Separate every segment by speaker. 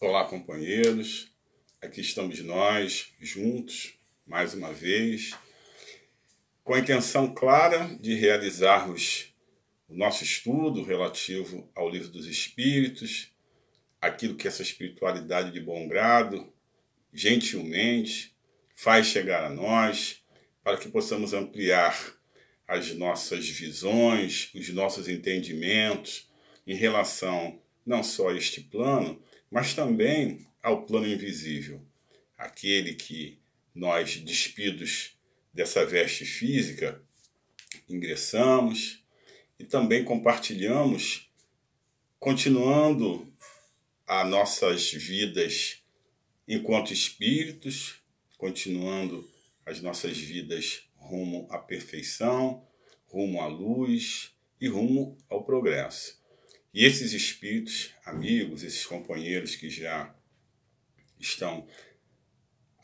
Speaker 1: Olá, companheiros. Aqui estamos nós, juntos, mais uma vez, com a intenção clara de realizarmos o nosso estudo relativo ao Livro dos Espíritos, aquilo que essa espiritualidade de bom grado, gentilmente, faz chegar a nós, para que possamos ampliar as nossas visões, os nossos entendimentos em relação não só a este plano, mas também ao plano invisível, aquele que nós, despidos dessa veste física, ingressamos e também compartilhamos, continuando as nossas vidas enquanto espíritos, continuando as nossas vidas rumo à perfeição, rumo à luz e rumo ao progresso. E esses espíritos, amigos, esses companheiros que já estão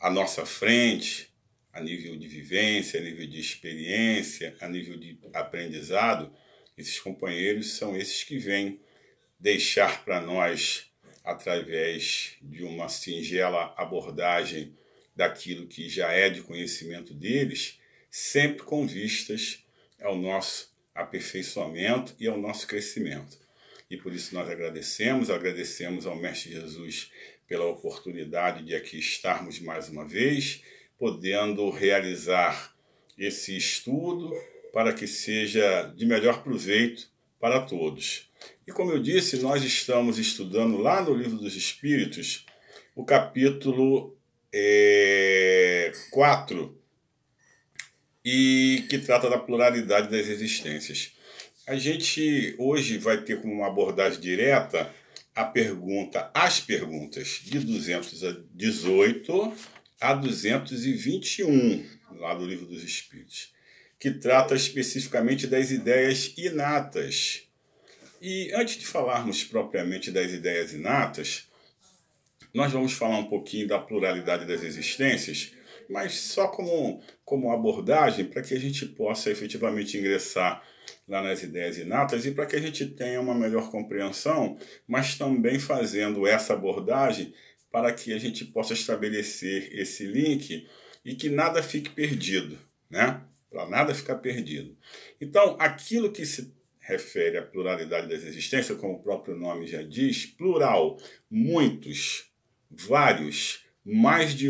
Speaker 1: à nossa frente, a nível de vivência, a nível de experiência, a nível de aprendizado, esses companheiros são esses que vêm deixar para nós, através de uma singela abordagem daquilo que já é de conhecimento deles, sempre com vistas ao nosso aperfeiçoamento e ao nosso crescimento. E por isso nós agradecemos ao Mestre Jesus pela oportunidade de aqui estarmos mais uma vez, podendo realizar esse estudo para que seja de melhor proveito para todos. E como eu disse, nós estamos estudando lá no Livro dos Espíritos o capítulo 4, e que trata da pluralidade das existências. A gente hoje vai ter como uma abordagem direta as perguntas de 218 a 221, lá do Livro dos Espíritos, que trata especificamente das ideias inatas. E antes de falarmos propriamente das ideias inatas, nós vamos falar um pouquinho da pluralidade das existências, mas só como abordagem para que a gente possa efetivamente ingressar lá nas ideias inatas e para que a gente tenha uma melhor compreensão, mas também fazendo essa abordagem para que a gente possa estabelecer esse link e que nada fique perdido, né? Para nada ficar perdido. Então, aquilo que se refere à pluralidade das existências, como o próprio nome já diz, plural, muitos, vários, mais de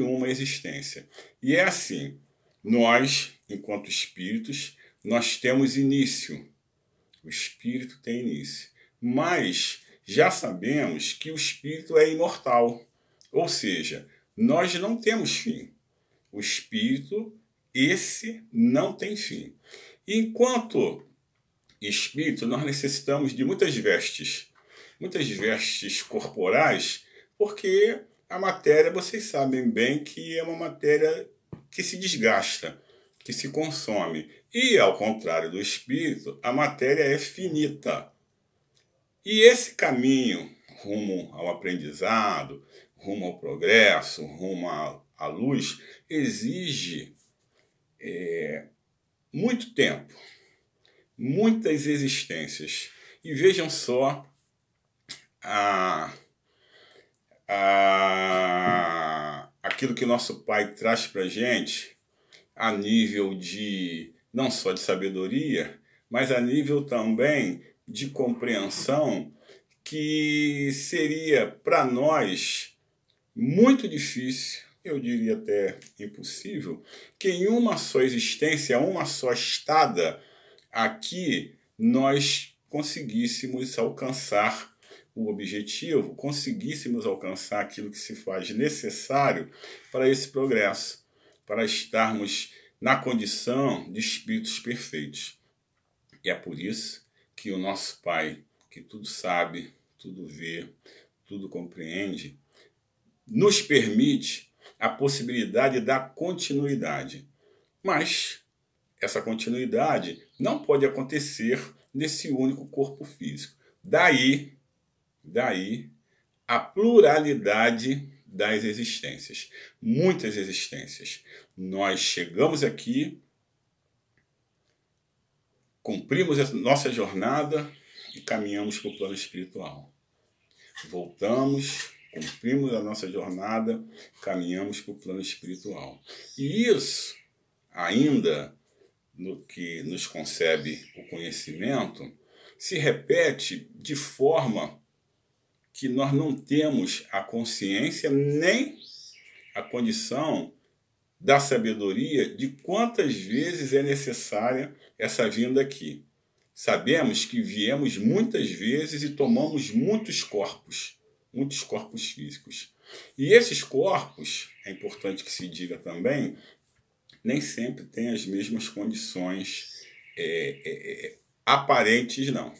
Speaker 1: uma existência. E é assim, nós, enquanto espíritos, nós temos início. O espírito tem início. Mas já sabemos que o espírito é imortal. Ou seja, nós não temos fim. O espírito, esse não tem fim. Enquanto espírito, nós necessitamos de muitas vestes corporais, porque a matéria, vocês sabem bem que é uma matéria que se desgasta, que se consome. E, ao contrário do espírito, a matéria é finita. E esse caminho rumo ao aprendizado, rumo ao progresso, rumo à luz, exige muito tempo, muitas existências. E vejam só aquilo que nosso Pai traz para a gente a nível de, não só de sabedoria, mas a nível também de compreensão, que seria para nós muito difícil, eu diria até impossível, que em uma só existência, uma só estada aqui, nós conseguíssemos alcançar o objetivo, conseguíssemos alcançar aquilo que se faz necessário para esse progresso, para estarmos na condição de espíritos perfeitos. E é por isso que o nosso Pai, que tudo sabe, tudo vê, tudo compreende, nos permite a possibilidade da continuidade. Mas essa continuidade não pode acontecer nesse único corpo físico. Daí a pluralidade das existências. Muitas existências. Nós chegamos aqui, cumprimos a nossa jornada e caminhamos para o plano espiritual. voltamos, cumprimos a nossa jornada, caminhamos para o plano espiritual. E isso, ainda no que nos concebe o conhecimento, se repete de forma que nós não temos a consciência nem a condição da sabedoria de quantas vezes é necessária essa vinda aqui. Sabemos que viemos muitas vezes e tomamos muitos corpos físicos. E esses corpos, é importante que se diga também, nem sempre têm as mesmas condições aparentes, não.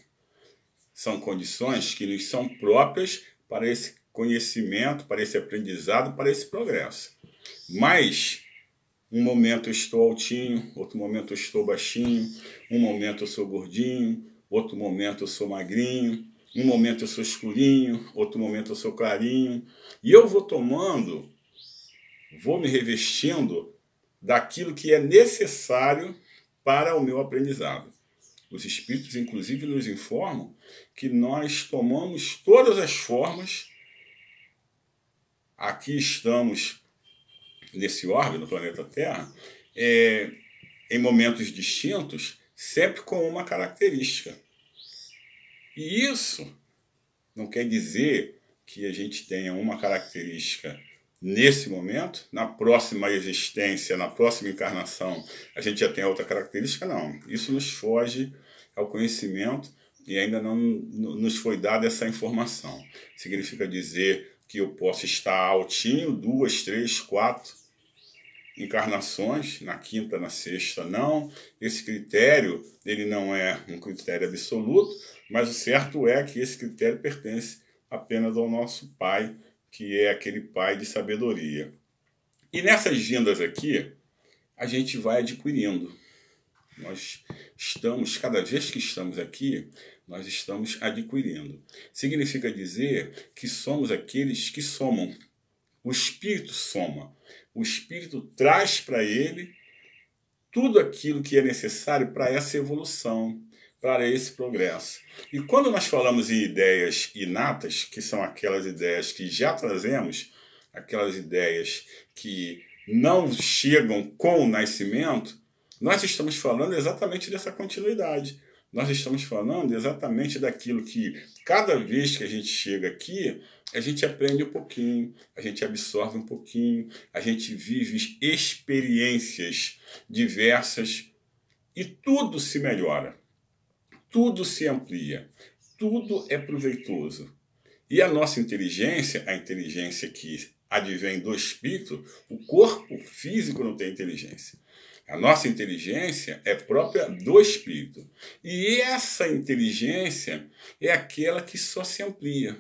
Speaker 1: São condições que nos são próprias para esse conhecimento, para esse aprendizado, para esse progresso. Mas um momento eu estou altinho, outro momento eu estou baixinho, um momento eu sou gordinho, outro momento eu sou magrinho, um momento eu sou escurinho, outro momento eu sou clarinho. E eu vou tomando, vou me revestindo daquilo que é necessário para o meu aprendizado. Os espíritos, inclusive, nos informam que nós tomamos todas as formas. Aqui estamos nesse orbe, no planeta Terra, em momentos distintos, sempre com uma característica. E isso não quer dizer que a gente tenha uma característica nesse momento, na próxima existência, na próxima encarnação, a gente já tem outra característica, não. Isso nos foge ao conhecimento e ainda não nos foi dada essa informação. Significa dizer que eu posso estar altinho 2, 3, 4 encarnações, na quinta, na sexta, não. Esse critério, ele não é um critério absoluto, mas o certo é que esse critério pertence apenas ao nosso Pai, que é aquele Pai de sabedoria. E nessas vindas aqui, a gente vai adquirindo. Nós estamos, cada vez que estamos aqui, nós estamos adquirindo. Significa dizer que somos aqueles que somam. O Espírito soma. O Espírito traz para ele tudo aquilo que é necessário para essa evolução, para esse progresso. E quando nós falamos em ideias inatas, que são aquelas ideias que já trazemos, aquelas ideias que não chegam com o nascimento, nós estamos falando exatamente dessa continuidade. Nós estamos falando exatamente daquilo que, cada vez que a gente chega aqui, a gente aprende um pouquinho, a gente absorve um pouquinho, a gente vive experiências diversas e tudo se melhora, tudo se amplia, tudo é proveitoso. E a nossa inteligência, a inteligência que advém do espírito, o corpo físico não tem inteligência. A nossa inteligência é própria do espírito. E essa inteligência é aquela que só se amplia,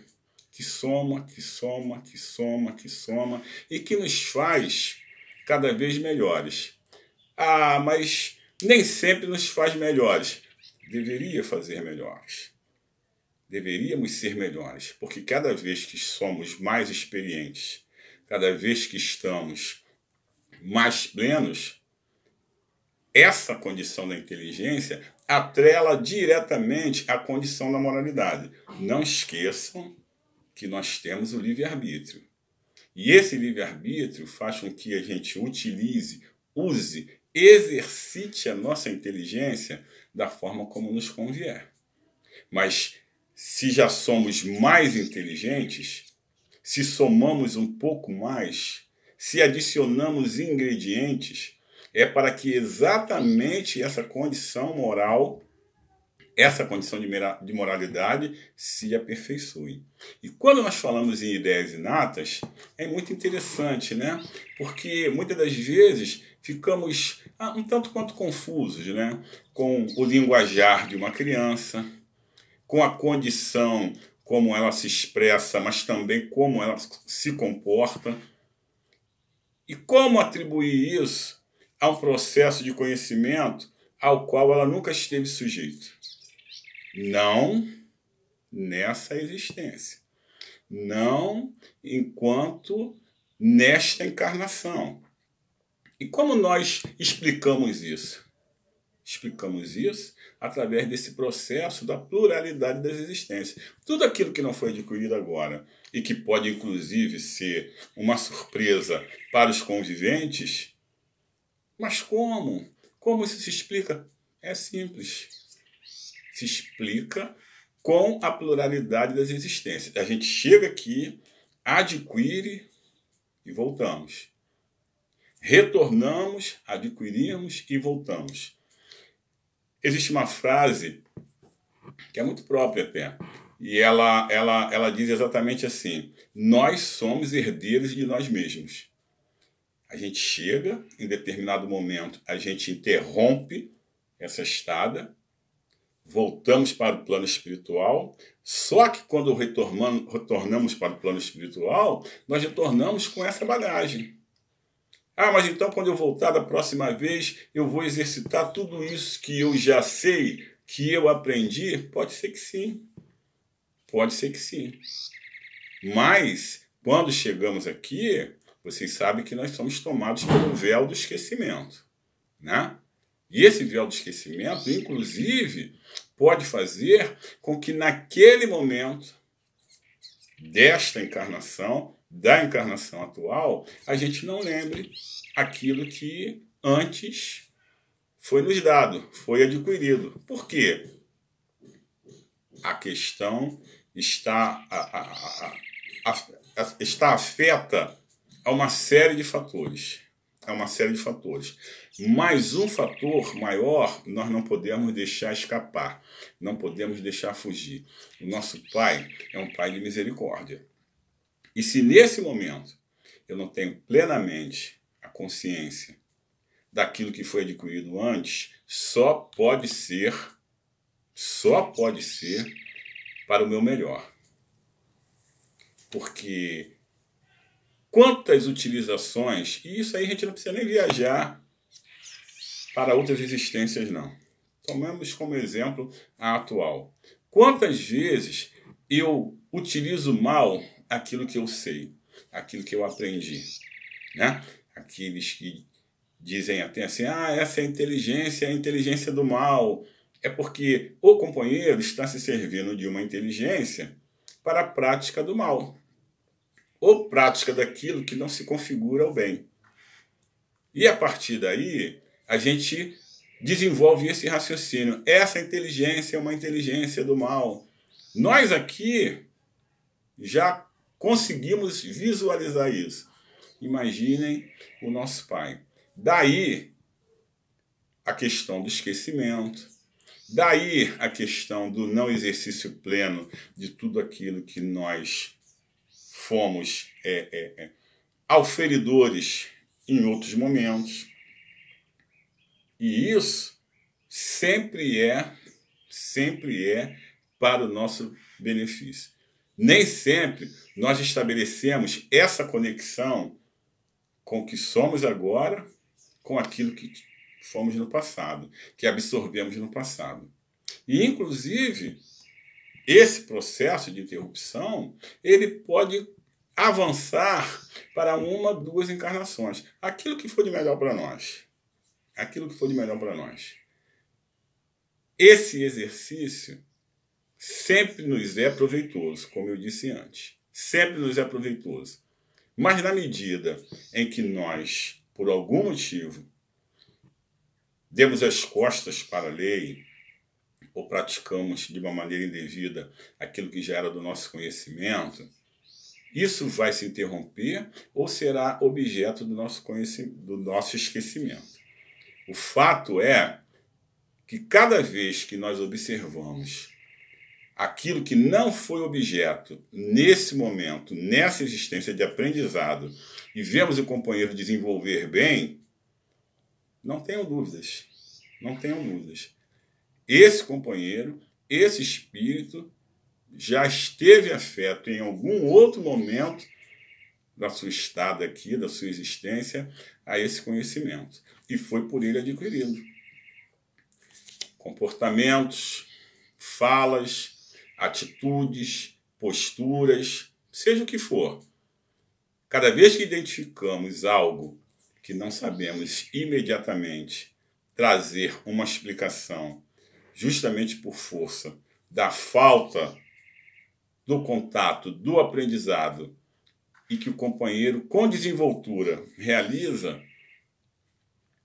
Speaker 1: que soma, que soma, que soma, que soma, e que nos faz cada vez melhores. Ah, mas nem sempre nos faz melhores. Deveria fazer melhores. Deveríamos ser melhores, porque cada vez que somos mais experientes, cada vez que estamos mais plenos, essa condição da inteligência atrela diretamente à condição da moralidade. Não esqueçam que nós temos o livre-arbítrio. E esse livre-arbítrio faz com que a gente utilize, use, exercite a nossa inteligência da forma como nos convier. Mas se já somos mais inteligentes, se somamos um pouco mais, se adicionamos ingredientes, é para que exatamente essa condição moral, essa condição de moralidade se aperfeiçoe. E quando nós falamos em ideias inatas, é muito interessante, né? Porque muitas das vezes ficamos um tanto quanto confusos, né? Com o linguajar de uma criança, com a condição como ela se expressa, mas também como ela se comporta. E como atribuir isso a um processo de conhecimento ao qual ela nunca esteve sujeita? Não nessa existência. Não enquanto nesta encarnação. E como nós explicamos isso? explicamos isso através desse processo da pluralidade das existências. Tudo aquilo que não foi adquirido agora e que pode, inclusive, ser uma surpresa para os conviventes. Mas como? Como isso se explica? É simples. Se explica com a pluralidade das existências. A gente chega aqui, adquire e voltamos. Retornamos, adquirimos e voltamos. Existe uma frase que é muito própria até, e ela diz exatamente assim: nós somos herdeiros de nós mesmos. A gente chega, em determinado momento, a gente interrompe essa estada, voltamos para o plano espiritual, só que quando retornamos para o plano espiritual, nós retornamos com essa bagagem. Ah, mas então quando eu voltar da próxima vez, eu vou exercitar tudo isso que eu já sei, que eu aprendi? Pode ser que sim. Pode ser que sim. Mas, quando chegamos aqui, vocês sabem que nós somos tomados pelo véu do esquecimento, né? E esse véu do esquecimento, inclusive, pode fazer com que naquele momento desta encarnação, da encarnação atual, a gente não lembre aquilo que antes foi nos dado, foi adquirido. Por quê? A questão está afeta a uma série de fatores. Mas um fator maior nós não podemos deixar escapar, não podemos deixar fugir. O nosso Pai é um Pai de misericórdia. E se nesse momento eu não tenho plenamente a consciência daquilo que foi adquirido antes, só pode ser para o meu melhor. Porque quantas utilizações, e isso aí a gente não precisa nem viajar para outras existências, não. Tomemos como exemplo a atual. Quantas vezes eu utilizo mal aquilo que eu sei, aquilo que eu aprendi, né? Aqueles que dizem até assim, essa é a inteligência do mal. É porque o companheiro está se servindo de uma inteligência para a prática do mal, ou prática daquilo que não se configura ao bem. E a partir daí, a gente desenvolve esse raciocínio. Essa inteligência é uma inteligência do mal. Nós aqui já conseguimos visualizar isso. Imaginem o nosso Pai. Daí a questão do esquecimento, daí a questão do não exercício pleno de tudo aquilo que nós fomos auferidores em outros momentos. E isso sempre é para o nosso benefício. Nem sempre nós estabelecemos essa conexão com o que somos agora, com aquilo que fomos no passado, que absorvemos no passado. E, inclusive, esse processo de interrupção, ele pode avançar para uma, duas encarnações. Aquilo que for de melhor para nós. Aquilo que for de melhor para nós. Esse exercício sempre nos é proveitoso, como eu disse antes. Sempre nos é proveitoso. Mas na medida em que nós, por algum motivo, demos as costas para a lei, ou praticamos de uma maneira indevida aquilo que já era do nosso conhecimento, isso vai se interromper ou será objeto do nosso esquecimento. O fato é que cada vez que nós observamos aquilo que não foi objeto nesse momento, nessa existência de aprendizado, e vemos o companheiro desenvolver bem, não tenham dúvidas. Esse companheiro, esse espírito, já esteve afeto em algum outro momento da sua estada aqui, da sua existência, a esse conhecimento. E foi por ele adquirido. Comportamentos, falas, atitudes, posturas, seja o que for. Cada vez que identificamos algo que não sabemos imediatamente trazer uma explicação justamente por força da falta do contato, do aprendizado, e que o companheiro, com desenvoltura, realiza,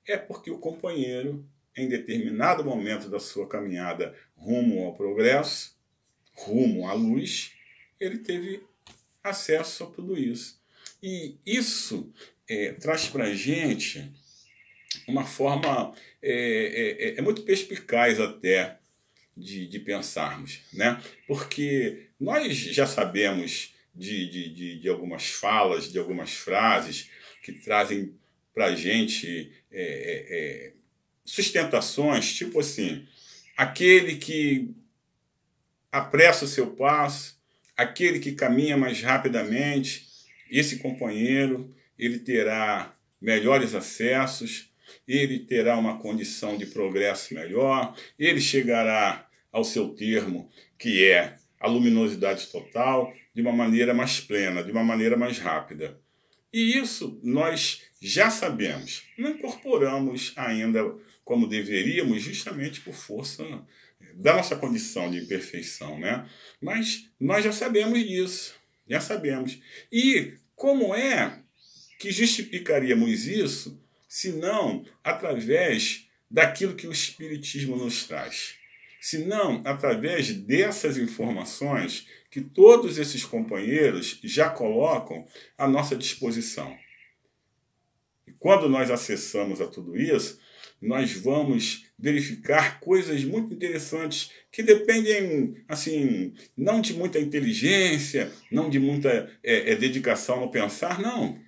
Speaker 1: é porque o companheiro, em determinado momento da sua caminhada rumo ao progresso, rumo à luz, ele teve acesso a tudo isso. E isso traz para a gente uma forma muito perspicaz até de pensarmos, né? Porque nós já sabemos de algumas falas, de algumas frases que trazem para a gente sustentações, tipo assim, aquele que apressa o seu passo, aquele que caminha mais rapidamente, esse companheiro, ele terá melhores acessos, ele terá uma condição de progresso melhor, ele chegará ao seu termo, que é a luminosidade total, de uma maneira mais plena, de uma maneira mais rápida. E isso nós já sabemos, não incorporamos ainda como deveríamos, justamente por força da nossa condição de imperfeição, né? Mas nós já sabemos disso, já sabemos. E como é que justificaríamos isso, se não através daquilo que o Espiritismo nos traz? Se não através dessas informações que todos esses companheiros já colocam à nossa disposição. E quando nós acessamos a tudo isso, nós vamos verificar coisas muito interessantes que dependem, assim, não de muita inteligência, não de muita dedicação no pensar, não.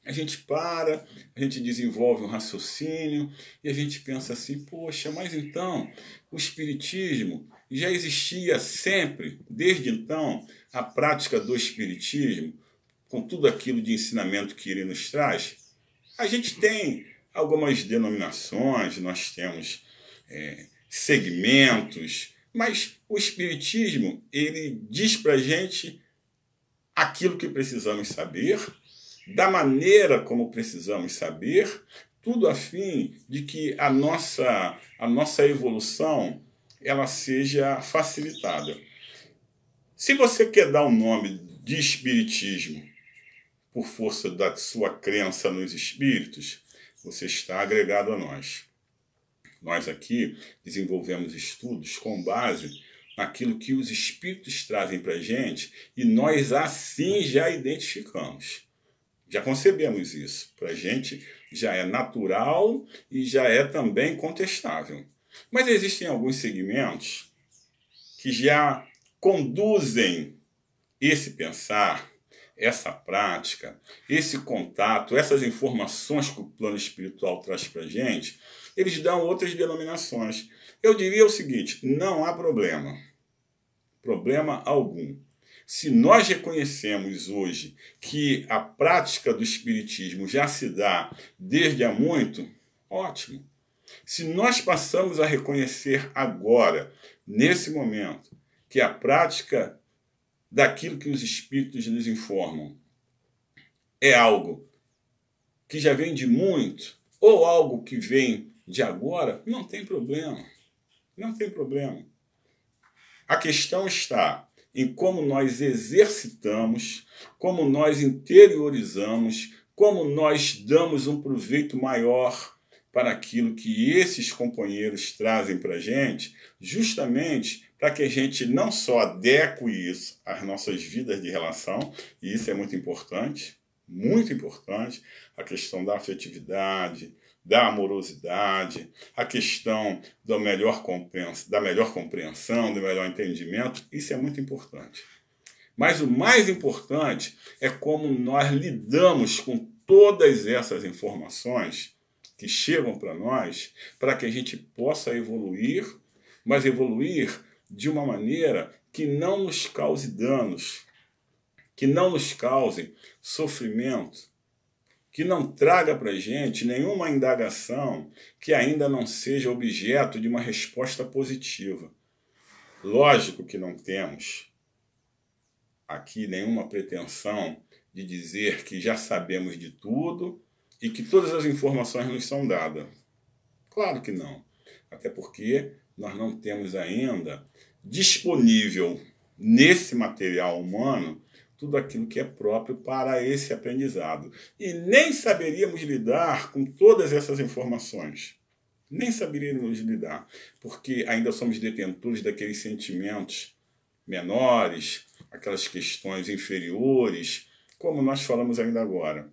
Speaker 1: A gente para, a gente desenvolve um raciocínio e a gente pensa assim, poxa, mas então o Espiritismo já existia sempre, desde então, a prática do Espiritismo, com tudo aquilo de ensinamento que ele nos traz. A gente tem algumas denominações, nós temos segmentos, mas o Espiritismo, ele diz para a gente aquilo que precisamos saber, da maneira como precisamos saber, tudo a fim de que a nossa evolução ela seja facilitada. Se você quer dar o nome de Espiritismo por força da sua crença nos espíritos, você está agregado a nós. Nós aqui desenvolvemos estudos com base naquilo que os espíritos trazem para a gente e nós assim já identificamos. Já concebemos isso. Para a gente já é natural e já é também contestável. Mas existem alguns segmentos que já conduzem esse pensar, essa prática, esse contato, essas informações que o plano espiritual traz para a gente, eles dão outras denominações. Eu diria o seguinte, não há problema. Problema algum. Se nós reconhecemos hoje que a prática do Espiritismo já se dá desde há muito, ótimo. Se nós passamos a reconhecer agora, nesse momento, que a prática daquilo que os Espíritos nos informam é algo que já vem de muito, ou algo que vem de agora, não tem problema. Não tem problema. A questão está em como nós exercitamos, como nós interiorizamos, como nós damos um proveito maior para aquilo que esses companheiros trazem para a gente, justamente para que a gente não só adeque isso às nossas vidas de relação, e isso é muito importante, a questão da afetividade, da amorosidade, a questão da melhor compreensão, do melhor entendimento, isso é muito importante. Mas o mais importante é como nós lidamos com todas essas informações que chegam para nós, para que a gente possa evoluir, mas evoluir de uma maneira que não nos cause danos, que não nos cause sofrimento, que não traga para a gente nenhuma indagação que ainda não seja objeto de uma resposta positiva. Lógico que não temos aqui nenhuma pretensão de dizer que já sabemos de tudo e que todas as informações nos são dadas. Claro que não. Até porque nós não temos ainda disponível nesse material humano tudo aquilo que é próprio para esse aprendizado. E nem saberíamos lidar com todas essas informações. Nem saberíamos lidar, porque ainda somos detentores daqueles sentimentos menores, aquelas questões inferiores, como nós falamos ainda agora.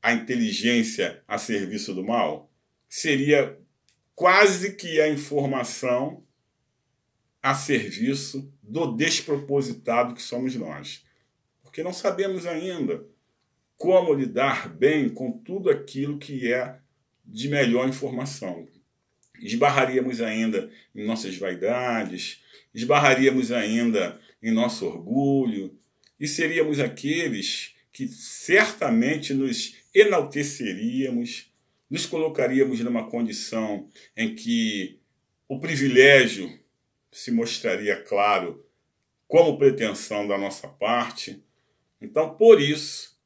Speaker 1: A inteligência a serviço do mal seria quase que a informação a serviço do despropositado que somos nós. Porque não sabemos ainda como lidar bem com tudo aquilo que é de melhor informação. Esbarraríamos ainda em nossas vaidades, esbarraríamos ainda em nosso orgulho, e seríamos aqueles que certamente nos enalteceríamos, nos colocaríamos numa condição em que o privilégio se mostraria claro como pretensão da nossa parte. Então, por isso,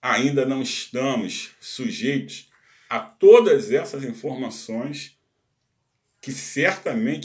Speaker 1: ainda não estamos sujeitos a todas essas informações que certamente